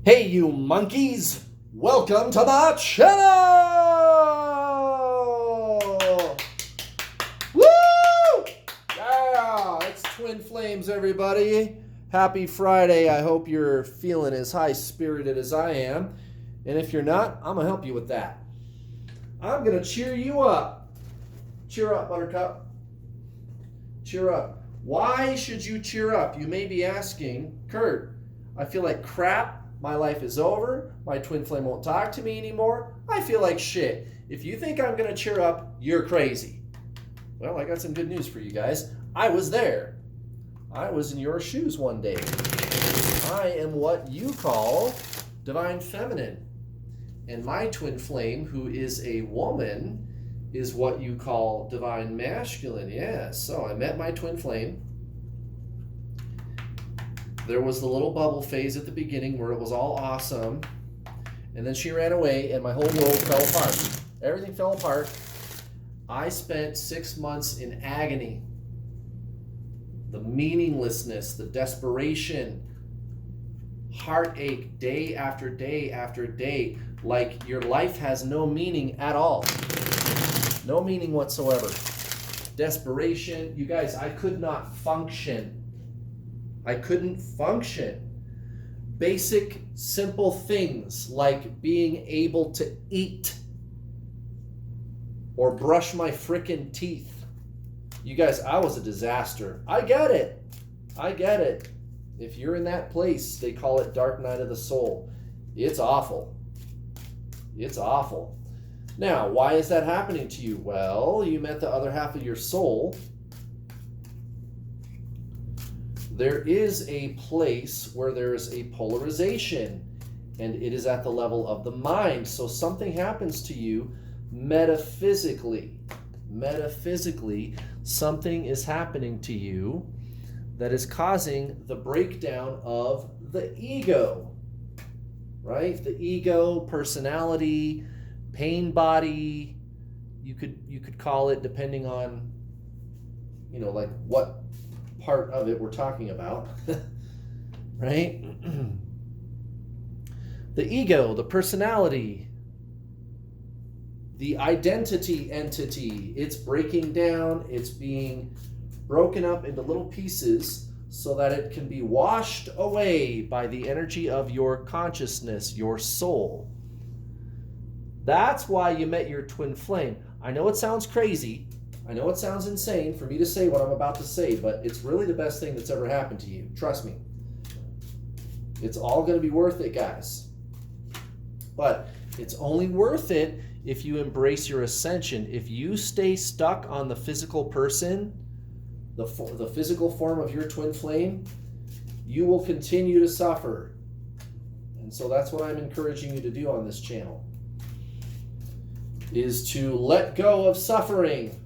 Hey, you monkeys! Welcome to the channel! Woo! Yeah, it's Twin Flames, everybody. Happy Friday. I hope you're feeling as high-spirited as I am. And if you're not, I'm going to help you with that. I'm going to cheer you up. Cheer up, Buttercup. Cheer up. Why should you cheer up? You may be asking, Kurt, I feel like crap. My life is over. My twin flame won't talk to me anymore. I feel like shit. If you think I'm going to cheer up, you're crazy. Well, I got some good news for you guys. I was there. I was in your shoes one day. I am what you call divine feminine. And my twin flame, who is a woman, is what you call divine masculine. Yeah, so I met my twin flame. There was the little bubble phase at the beginning where it was all awesome. And then she ran away and my whole world fell apart. Everything fell apart. I spent 6 months in agony. The meaninglessness, the desperation, heartache day after day after day. Like your life has no meaning at all. No meaning whatsoever. Desperation. You guys, I could not function. I couldn't function. Basic, simple things like being able to eat or brush my frickin' teeth. You guys, I was a disaster. I get it. I get it. If you're in that place, they call it dark night of the soul. It's awful. It's awful. Now, why is that happening to you? Well, you met the other half of your soul. There is a place where there is a polarization, and it is at the level of the mind. So something happens to you metaphysically. Metaphysically, something is happening to you that is causing the breakdown of the ego, right? The ego, personality, pain body, you could call it, depending on, like what part of it we're talking about, right? The ego, the personality, the identity entity, it's breaking down, it's being broken up into little pieces so that it can be washed away by the energy of your consciousness, your soul. That's why you met your twin flame. I know it sounds crazy. I know it sounds insane for me to say what I'm about to say, but it's really the best thing that's ever happened to you. Trust me. It's all going to be worth it, guys. But it's only worth it if you embrace your ascension. If you stay stuck on the physical person, the physical form of your twin flame, you will continue to suffer. And so that's what I'm encouraging you to do on this channel, is to let go of suffering.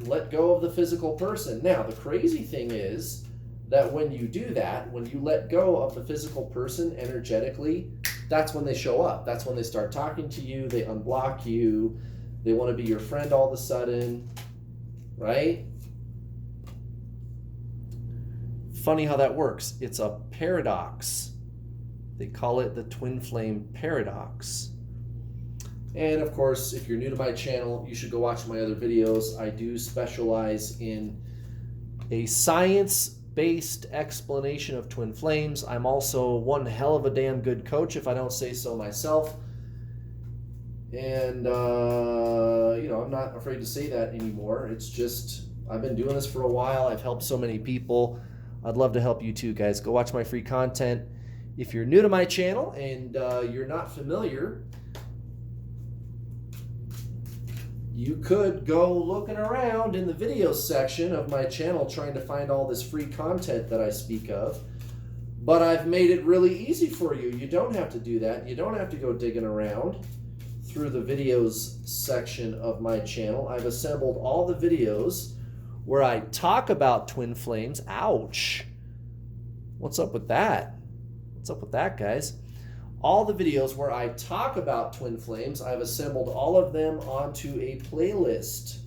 Let go of the physical person. Now, the crazy thing is that when you do that, when you let go of the physical person energetically, that's when they show up. That's when they start talking to you. They unblock you. They want to be your friend all of a sudden, right? Funny how that works. It's a paradox. They call it the twin flame paradox. And of course, if you're new to my channel, you should go watch my other videos. I do specialize in a science-based explanation of twin flames. I'm also one hell of a damn good coach, if I don't say so myself. And, I'm not afraid to say that anymore. It's just, I've been doing this for a while. I've helped so many people. I'd love to help you too, guys. Go watch my free content. If you're new to my channel and you're not familiar, you could go looking around in the videos section of my channel trying to find all this free content that I speak of. But I've made it really easy for you. You don't have to do that. You don't have to go digging around through the videos section of my channel. I've assembled all the videos where I talk about twin flames. Ouch. What's up with that? What's up with that, guys? All the videos where I talk about twin flames, I've assembled all of them onto a playlist.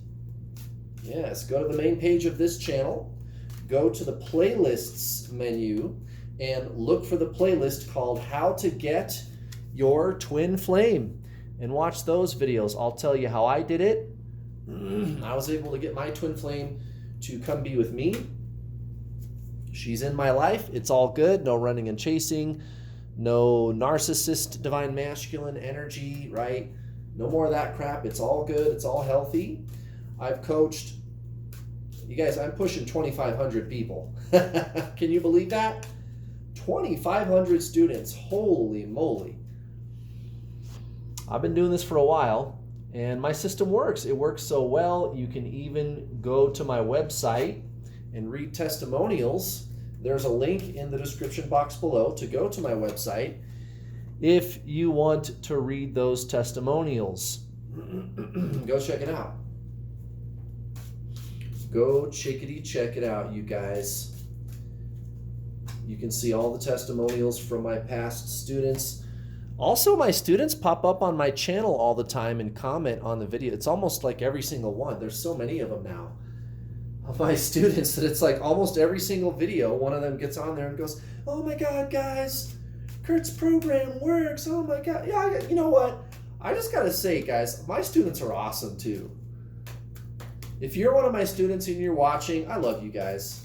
Yes, go to the main page of this channel, go to the playlists menu, and look for the playlist called How to Get Your Twin Flame and watch those videos. I'll tell you how I did it. I was able to get my twin flame to come be with me. She's in my life. It's all good. No running and chasing. No narcissist, divine masculine energy, right? No more of that crap. It's all good. It's all healthy. I've coached, you guys, I'm pushing 2,500 people. Can you believe that? 2,500 students. Holy moly. I've been doing this for a while, and my system works. It works so well, you can even go to my website and read testimonials. There's a link in the description box below to go to my website if you want to read those testimonials. Go check it out. Go chickadee check it out, you guys. You can see all the testimonials from my past students. Also, my students pop up on my channel all the time and comment on the video. It's almost like every single one. There's so many of them now of my students that it's like almost every single video, one of them gets on there and goes, "Oh my God, guys, Kurt's program works. Oh my God." Yeah, you know what? I just got to say, guys, my students are awesome too. If you're one of my students and you're watching, I love you guys.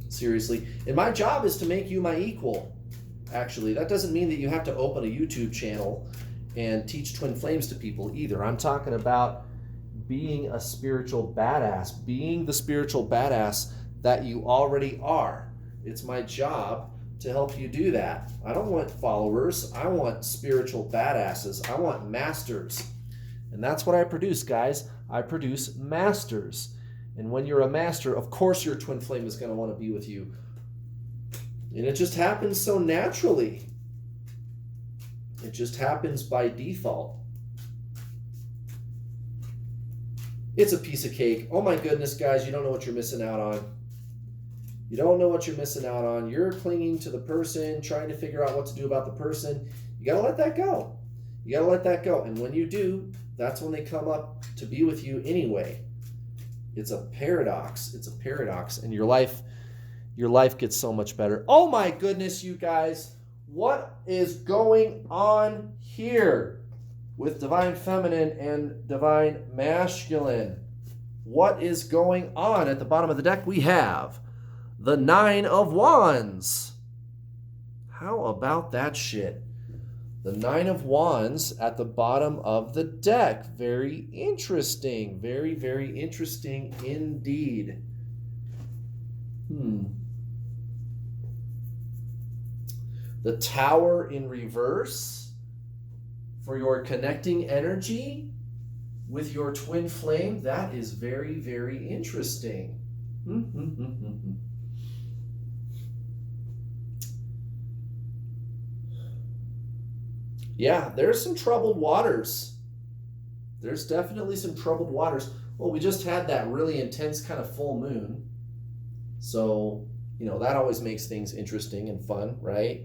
Seriously. And my job is to make you my equal. Actually, that doesn't mean that you have to open a YouTube channel and teach twin flames to people either. I'm talking about being a spiritual badass, being the spiritual badass that you already are. It's my job to help you do that. I don't want followers. I want spiritual badasses. I want masters. And that's what I produce, guys. I produce masters. And when you're a master, of course your twin flame is going to want to be with you. And it just happens so naturally. It just happens by default. It's a piece of cake. Oh my goodness, guys, you don't know what you're missing out on. You don't know what you're missing out on. You're clinging to the person, trying to figure out what to do about the person. You got to let that go. You got to let that go. And when you do, that's when they come up to be with you anyway. It's a paradox. It's a paradox. And your life gets so much better. Oh my goodness, you guys. What is going on here with divine feminine and divine masculine? What is going on? At the bottom of the deck, we have the 9 of Wands. How about that shit? The 9 of Wands at the bottom of the deck. Very interesting. Very, very interesting indeed. The Tower in reverse for your connecting energy with your twin flame. That is very, very interesting. Yeah, there's some troubled waters. There's definitely some troubled waters. Well, we just had that really intense kind of full moon. So, you know, that always makes things interesting and fun, right?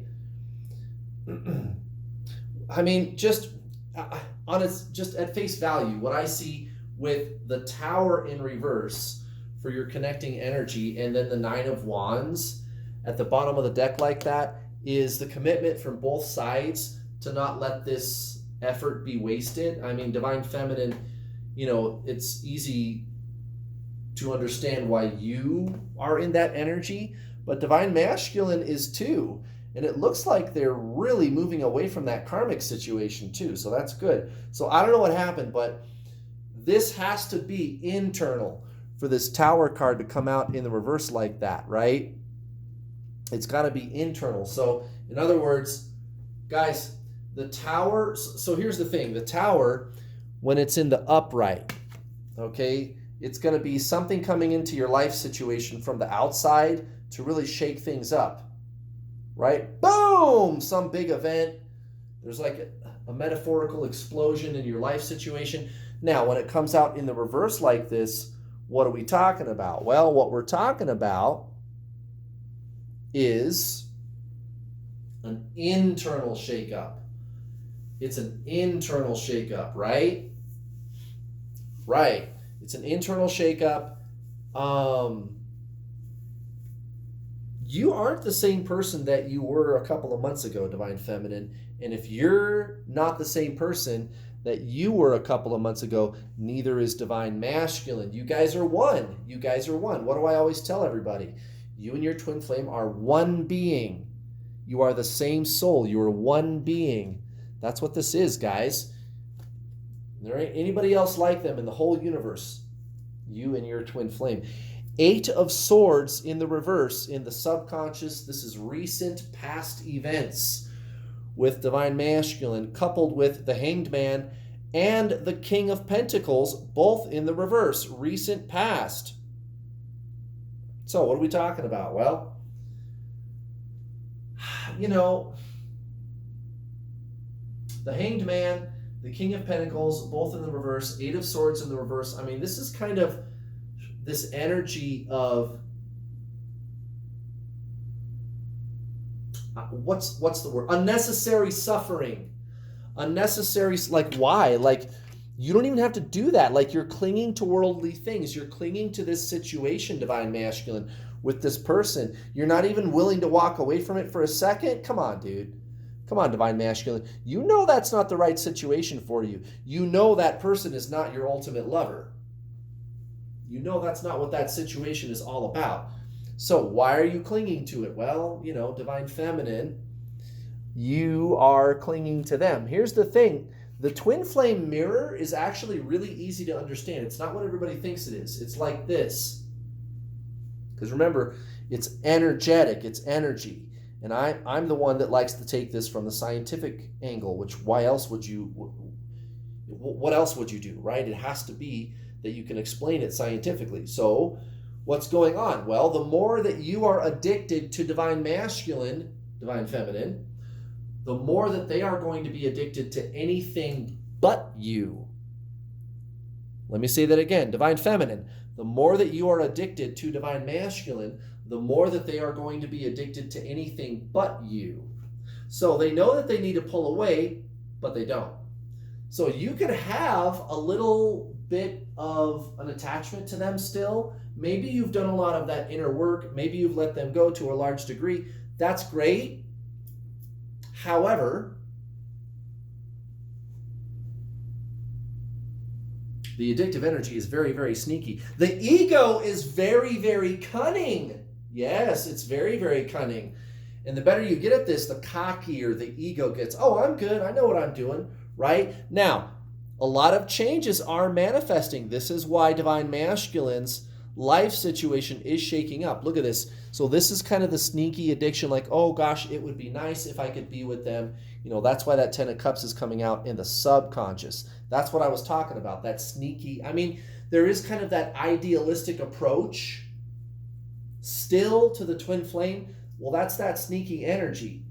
I mean, just at face value, what I see with the Tower in reverse for your connecting energy and then the 9 of Wands at the bottom of the deck like that is the commitment from both sides to not let this effort be wasted. I mean, divine feminine, you know, it's easy to understand why you are in that energy, but divine masculine is too. And it looks like they're really moving away from that karmic situation too. So that's good. So I don't know what happened, but this has to be internal for this Tower card to come out in the reverse like that, right? It's got to be internal. So in other words, guys, the Tower, so here's the thing. The Tower, when it's in the upright, okay, it's going to be something coming into your life situation from the outside to really shake things up. Right? Boom! Some big event. There's like a metaphorical explosion in your life situation. Now, when it comes out in the reverse like this, what are we talking about? Well, what we're talking about is an internal shakeup. It's an internal shakeup, right? Right. It's an internal shakeup. You aren't the same person that you were a couple of months ago, Divine Feminine. And if you're not the same person that you were a couple of months ago, neither is Divine Masculine. You guys are one. You guys are one. What do I always tell everybody? You and your twin flame are one being. You are the same soul. You are one being. That's what this is, guys. There ain't anybody else like them in the whole universe. You and your twin flame. 8 of Swords in the reverse, in the subconscious. This is recent past events with Divine Masculine, coupled with the Hanged Man and the King of Pentacles, both in the reverse, recent past. So what are we talking about? Well, you know, the Hanged Man, the King of Pentacles, both in the reverse, 8 of Swords in the reverse. I mean, this is kind of this energy of what's the word? Unnecessary suffering. Unnecessary, like why? Like you don't even have to do that. Like you're clinging to worldly things. You're clinging to this situation, Divine Masculine, with this person. You're not even willing to walk away from it for a second. Come on, dude. Come on, Divine Masculine. You know that's not the right situation for you. You know that person is not your ultimate lover. You know that's not what that situation is all about. So why are you clinging to it? Well, you know, Divine Feminine, you are clinging to them. Here's the thing. The twin flame mirror is actually really easy to understand. It's not what everybody thinks it is. It's like this. Because remember, it's energetic. It's energy. And I'm the one that likes to take this from the scientific angle, which what else would you do, right? It has to be that you can explain it scientifically. So what's going on? Well, the more that you are addicted to Divine Masculine, Divine Feminine, the more that they are going to be addicted to anything but you. Let me say that again. Divine Feminine, the more that you are addicted to Divine Masculine, the more that they are going to be addicted to anything but you. So they know that they need to pull away, but they don't. So you could have a little bit of an attachment to them still. Maybe you've done a lot of that inner work. Maybe you've let them go to a large degree. That's great. However, the addictive energy is very, very sneaky. The ego is very, very cunning. Yes, it's very, very cunning. And the better you get at this, the cockier the ego gets. Oh, I'm good. I know what I'm doing, right? Now, a lot of changes are manifesting. This is why Divine Masculine's life situation is shaking up. Look at this. So this is kind of the sneaky addiction, like, oh gosh, it would be nice if I could be with them. You know, that's why that 10 of Cups is coming out in the subconscious. That's what I was talking about, that sneaky. I mean, there is kind of that idealistic approach still to the twin flame. Well, that's that sneaky energy.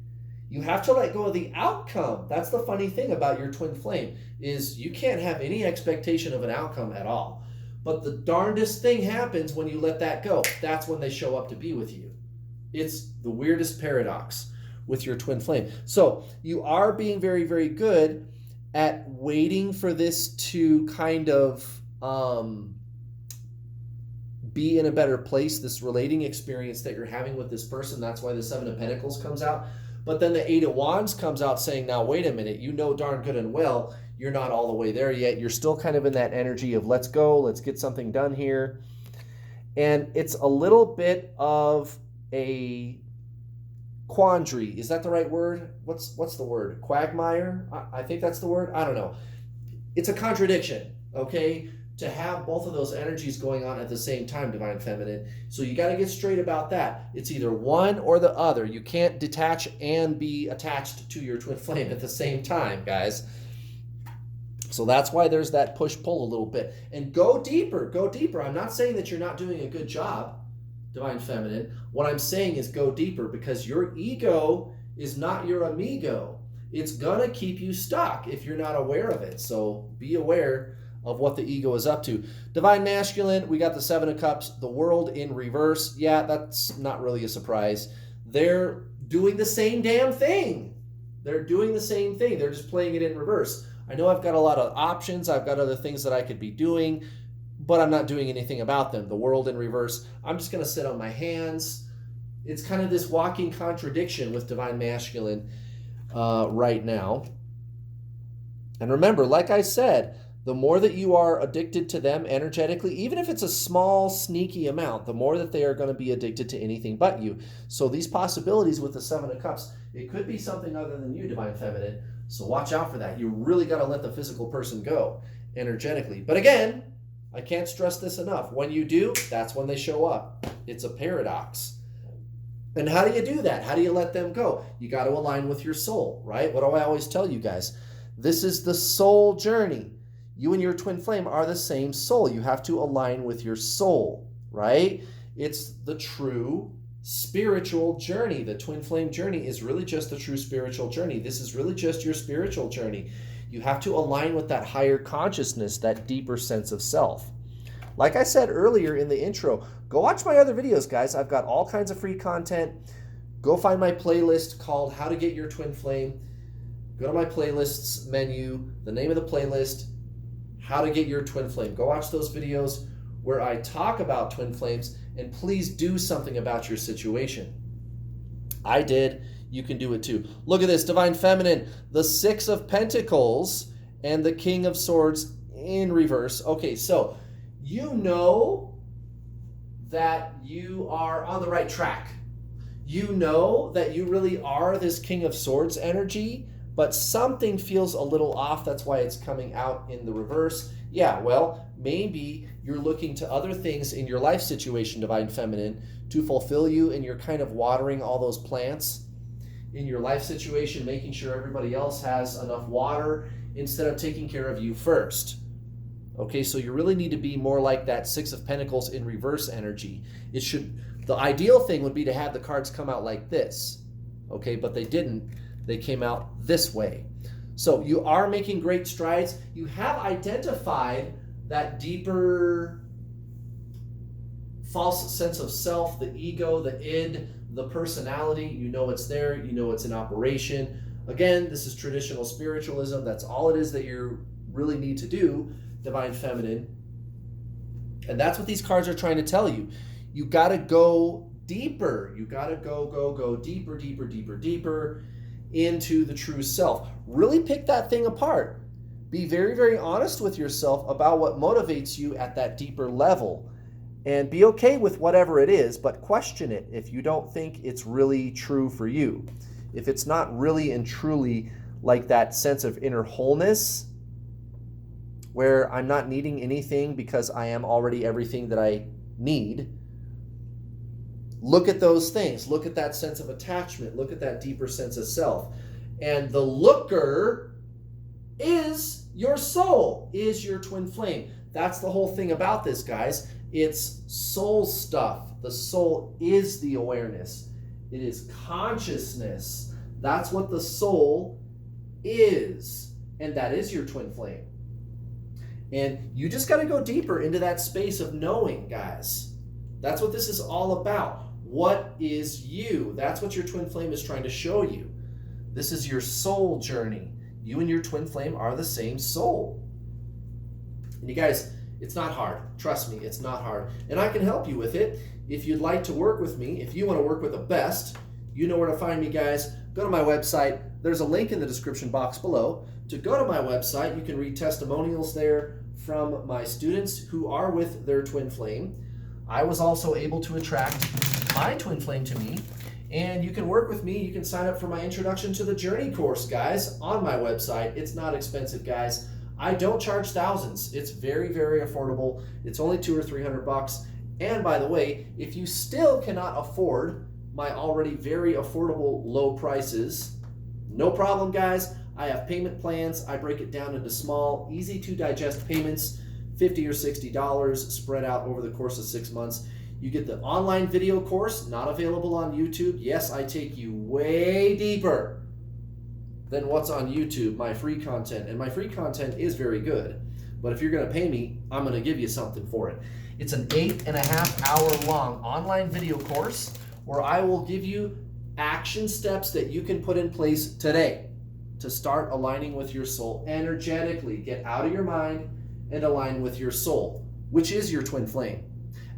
You have to let go of the outcome. That's the funny thing about your twin flame, is you can't have any expectation of an outcome at all. But the darndest thing happens when you let that go. That's when they show up to be with you. It's the weirdest paradox with your twin flame. So you are being very, very good at waiting for this to kind of be in a better place, this relating experience that you're having with this person. That's why the 7 of Pentacles comes out. But then the 8 of Wands comes out saying, now, wait a minute, you know darn good and well you're not all the way there yet. You're still kind of in that energy of let's go, let's get something done here. And it's a little bit of a quandary. Is that the right word? What's the word? Quagmire? I think that's the word. I don't know. It's a contradiction, okay? To have both of those energies going on at the same time, Divine Feminine. So you got to get straight about that. It's either one or the other. You can't detach and be attached to your twin flame at the same time, guys. So that's why there's that push-pull a little bit. And go deeper, go deeper. I'm not saying that you're not doing a good job, Divine Feminine. What I'm saying is go deeper, because your ego is not your amigo. It's going to keep you stuck if you're not aware of it. So be aware of what the ego is up to. Divine Masculine, we got the 7 of Cups, the World in reverse. Yeah, that's not really a surprise. They're doing the same damn thing. They're doing the same thing. They're just playing it in reverse. I know I've got a lot of options. I've got other things that I could be doing, but I'm not doing anything about them. The World in reverse. I'm just going to sit on my hands It's kind of this walking contradiction with divine masculine right now. And remember, like I said, the more that you are addicted to them energetically, even if it's a small, sneaky amount, the more that they are going to be addicted to anything but you. So these possibilities with the Seven of Cups, it could be something other than you, divine feminine. So watch out for that. You really got to let the physical person go energetically. But again, I can't stress this enough. When you do, that's when they show up. It's a paradox. And how do you do that? How do you let them go? You got to align with your soul, right? What do I always tell you guys? This is the soul journey. You and your twin flame are the same soul. You have to align with your soul, right? It's the true spiritual journey. The twin flame journey is really just the true spiritual journey. This is really just your spiritual journey. You have to align with that higher consciousness, that deeper sense of self. Like I said earlier in the intro, go watch my other videos, guys. I've got all kinds of free content. Go find my playlist called How to Get Your Twin Flame. Go to my playlists menu, the name of the playlist, How to Get Your Twin Flame. Go watch those videos where I talk about twin flames, and please do something about your situation. I did. You can do it too. Look at this, divine feminine, the Six of Pentacles and the King of Swords in reverse. Okay, so you know that you are on the right track. You know that you really are this King of Swords energy, but something feels a little off. That's why it's coming out in the reverse. Yeah, well, maybe you're looking to other things in your life situation, divine feminine, to fulfill you, and you're kind of watering all those plants in your life situation, making sure everybody else has enough water instead of taking care of you first. Okay, so you really need to be more like that Six of Pentacles in reverse energy. The ideal thing would be to have the cards come out like this, okay, but they didn't. They came out this way. So you are making great strides. You have identified that deeper false sense of self, the ego, the id, the personality. You know it's there. You know it's in operation. Again, this is traditional spiritualism. That's all it is that you really need to do, divine feminine. And that's what these cards are trying to tell you. You got to go deeper. You got to go deeper, deeper, deeper, deeper into the true self. Really pick that thing apart. Be very, very honest with yourself about what motivates you at that deeper level. And be okay with whatever it is, but question it if you don't think it's really true for you. If it's not really and truly like that sense of inner wholeness, where I'm not needing anything because I am already everything that I need. Look at those things. Look at that sense of attachment. Look at that deeper sense of self. And the looker is your soul, is your twin flame. That's the whole thing about this, guys. It's soul stuff. The soul is the awareness. It is consciousness. That's what the soul is. And that is your twin flame. And you just got to go deeper into that space of knowing, guys. That's what this is all about. What is you? That's what your twin flame is trying to show you. This is your soul journey. You and your twin flame are the same soul. And you guys, it's not hard. Trust me, it's not hard. And I can help you with it. If you'd like to work with me, if you want to work with the best, you know where to find me, guys. Go to my website. There's a link in the description box below. To go to my website, you can read testimonials there from my students who are with their twin flame. I was also able to attract my twin flame to me, and you can work with me. You can sign up for my Introduction to the Journey course, guys, on my website. It's not expensive, guys. I don't charge thousands. It's very, very affordable. It's only $200 or $300. And by the way, if you still cannot afford my already very affordable low prices, no problem, guys. I have payment plans. I break it down into small, easy to digest payments, $50 or $60 spread out over the course of 6 months. You get the online video course, not available on YouTube. Yes, I take you way deeper than what's on YouTube, my free content. And my free content is very good. But if you're going to pay me, I'm going to give you something for it. It's an 8.5-hour long online video course where I will give you action steps that you can put in place today to start aligning with your soul energetically. Get out of your mind and align with your soul, which is your twin flame.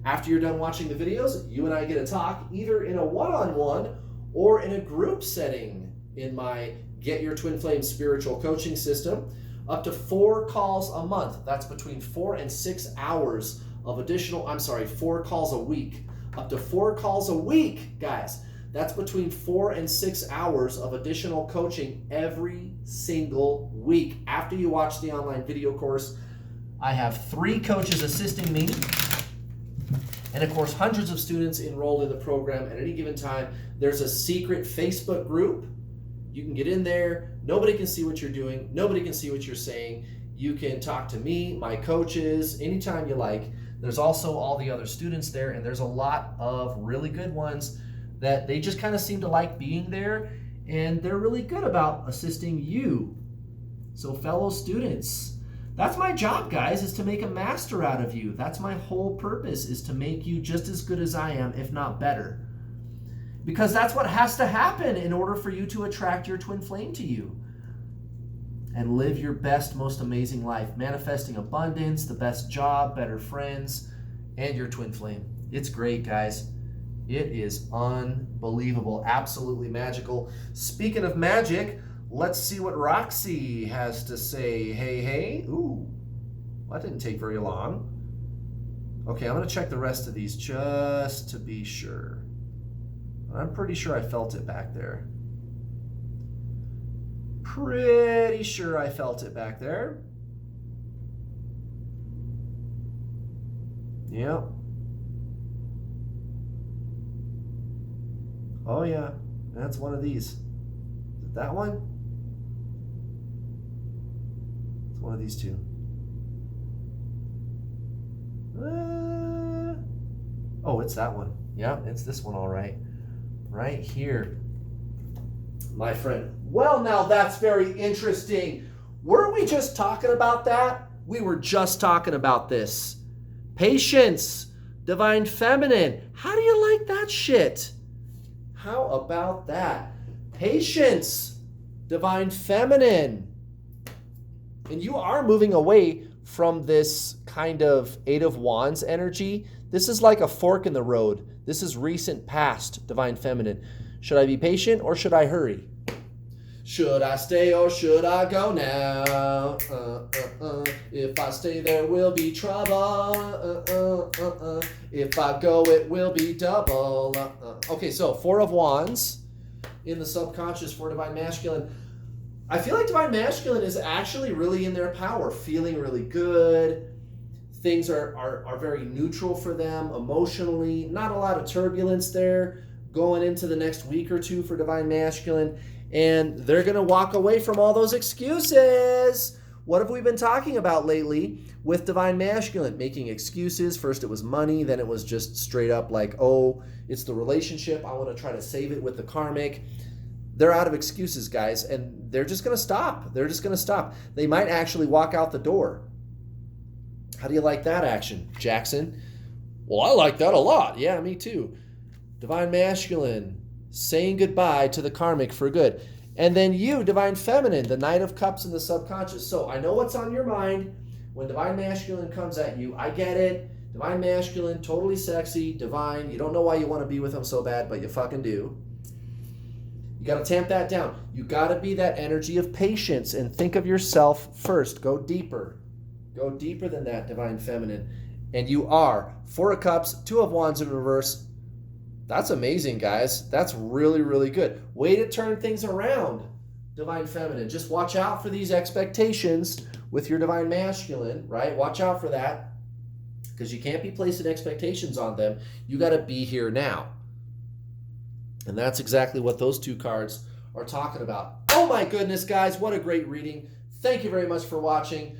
After you're done watching the videos, you and I get to talk either in a one-on-one or in a group setting in my Get Your Twin Flame spiritual coaching system. Up to 4 calls a month. That's between 4 and 6 hours of additional, 4 calls a week. Up to 4 calls a week, guys. That's between 4 and 6 hours of additional coaching every single week. After you watch the online video course, I have 3 coaches assisting me. And of course, hundreds of students enrolled in the program at any given time. There's a secret Facebook group. You can get in there. Nobody can see what you're doing. Nobody can see what you're saying. You can talk to me, my coaches, anytime you like. There's also all the other students there, and there's a lot of really good ones that they just kind of seem to like being there, and they're really good about assisting you. So fellow students, that's my job, guys, is to make a master out of you. That's my whole purpose, is to make you just as good as I am, if not better. Because that's what has to happen in order for you to attract your twin flame to you and live your best, most amazing life, manifesting abundance, the best job, better friends, and your twin flame. It's great, guys. It is unbelievable, absolutely magical. Speaking of magic, let's see what Roxy has to say. Hey. Ooh, that didn't take very long. Okay, I'm going to check the rest of these just to be sure. I'm pretty sure I felt it back there. Pretty sure I felt it back there. Yep. Oh yeah, that's one of these. Is it that one? It's one of these two. Oh, it's that one. Yeah, it's this one, all right. Right here, my friend. Well, now that's very interesting. Weren't we just talking about that? We were just talking about this. Patience, divine feminine. How do you like that shit? How about that? Patience, divine feminine. And you are moving away from this kind of 8 of Wands energy. This is like a fork in the road. This is recent past, divine feminine. Should I be patient or should I hurry? Should I stay or should I go now? If I stay, there will be trouble. If I go, it will be double. Okay, so 4 of Wands in the subconscious for divine masculine. I feel like divine masculine is actually really in their power, feeling really good. Things are very neutral for them emotionally. Not a lot of turbulence there going into the next week or two for divine masculine. And they're going to walk away from all those excuses. What have we been talking about lately with divine masculine? Making excuses. First it was money. Then it was just straight up like, oh, it's the relationship. I want to try to save it with the karmic. They're out of excuses, guys. And they're just going to stop. They're just going to stop. They might actually walk out the door. How do you like that action, Jackson? Well, I like that a lot. Yeah, me too. Divine masculine, saying goodbye to the karmic for good. And then you, divine feminine, the Knight of Cups in the subconscious. So I know what's on your mind when divine masculine comes at you. I get it. Divine masculine, totally sexy, divine. You don't know why you want to be with them so bad, but you fucking do. You got to tamp that down. You got to be that energy of patience and think of yourself first. Go deeper. Go deeper than that, divine feminine. And you are. 4 of Cups, 2 of Wands in reverse. That's amazing, guys. That's really, really good. Way to turn things around, divine feminine. Just watch out for these expectations with your divine masculine, right? Watch out for that because you can't be placing expectations on them. You got to be here now. And that's exactly what those 2 cards are talking about. Oh my goodness, guys. What a great reading. Thank you very much for watching.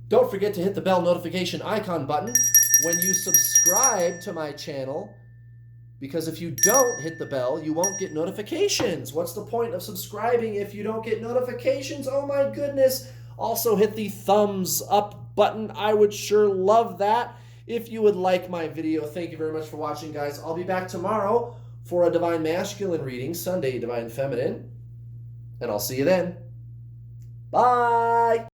Don't forget to hit the bell notification icon button when you subscribe to my channel, because if you don't hit the bell, you won't get notifications. What's the point of subscribing if you don't get notifications? Oh my goodness. Also hit the thumbs up button. I would sure love that if you would like my video. Thank you very much for watching, guys. I'll be back tomorrow for a divine masculine reading, Sunday divine feminine, and I'll see you then. Bye.